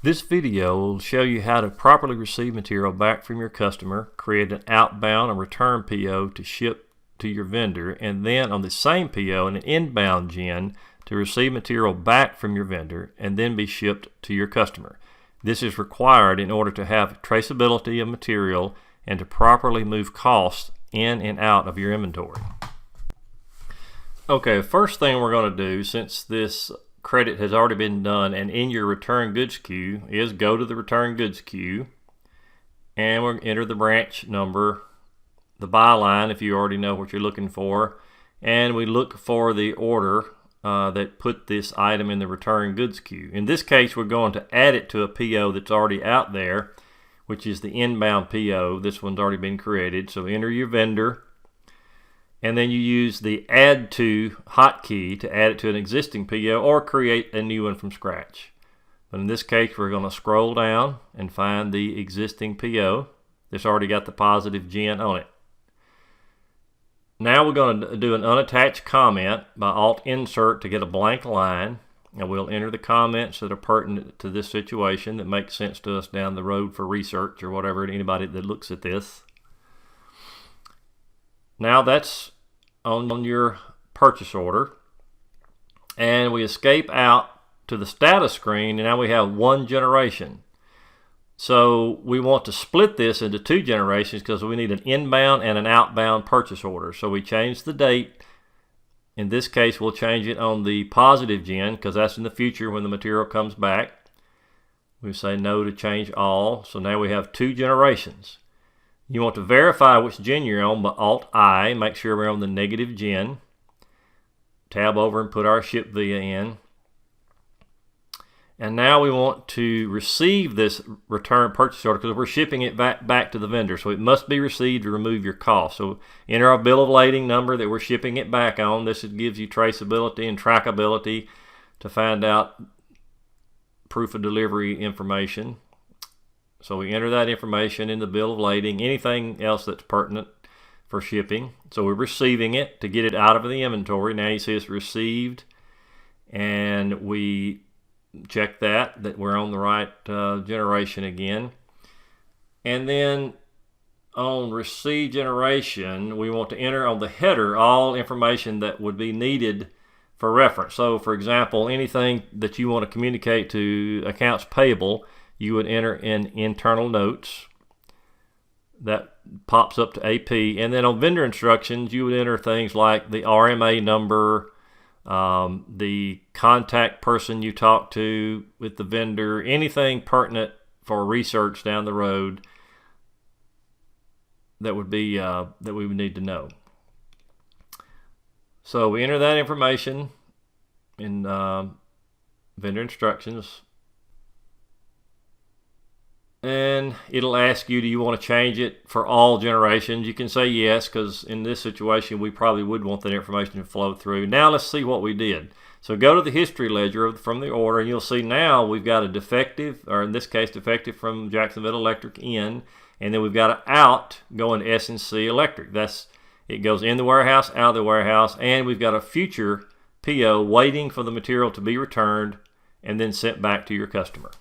This video will show you how to properly receive material back from your customer, create an outbound and return PO to ship to your vendor, and then on the same PO an inbound gen to receive material back from your vendor and then be shipped to your customer. This is required in order to have traceability of material and to properly move costs in and out of your inventory. Okay, first thing we're going to do, since this credit has already been done and in your return goods queue, is go to the return goods queue and we'll enter the branch number, the buy line if you already know what you're looking for, and we look for the order that put this item in the return goods queue. In this case, we're going to add it to a PO that's already out there, which is the inbound PO. This one's already been created. So enter your vendor, and then you use the add to hotkey to add it to an existing PO or create a new one from scratch. But in this case, we're going to scroll down and find the existing PO that's already got the positive gen on it. Now we're going to do an unattached comment by Alt Insert to get a blank line, and we'll enter the comments that are pertinent to this situation that make sense to us down the road for research or whatever, anybody that looks at this. Now that's on your purchase order, and we escape out to the status screen, and now we have one generation. So we want to split this into two generations because we need an inbound and an outbound purchase order. So we change the date. In this case, we'll change it on the positive gen because that's in the future when the material comes back. We say no to change all. So now we have two generations. You want to verify which gen you're on by Alt-I. Make sure we're on the negative gen. Tab over and put our ship via in. And now we want to receive this return purchase order because we're shipping it back to the vendor. So it must be received to remove your cost. So enter our bill of lading number that we're shipping it back on. This gives you traceability and trackability to find out proof of delivery information. So we enter that information in the bill of lading, anything else that's pertinent for shipping. So we're receiving it to get it out of the inventory. Now you see it's received, and we check that we're on the right generation again. And then on receive generation, we want to enter on the header all information that would be needed for reference. So for example, anything that you want to communicate to accounts payable, you would enter in internal notes. That pops up to AP. And then on vendor instructions, you would enter things like the RMA number, the contact person you talk to with the vendor, anything pertinent for research down the road that would be that we would need to know. So we enter that information in vendor instructions, and it'll ask you, do you want to change it for all generations? You can say yes, because in this situation we probably would want that information to flow through. Now let's see what we did. So go to the history ledger from the order, and you'll see now we've got a defective, or in this case defective from Jacksonville Electric in, and then we've got an out going to S&C Electric. It goes in the warehouse, out of the warehouse, and we've got a future PO waiting for the material to be returned and then sent back to your customer.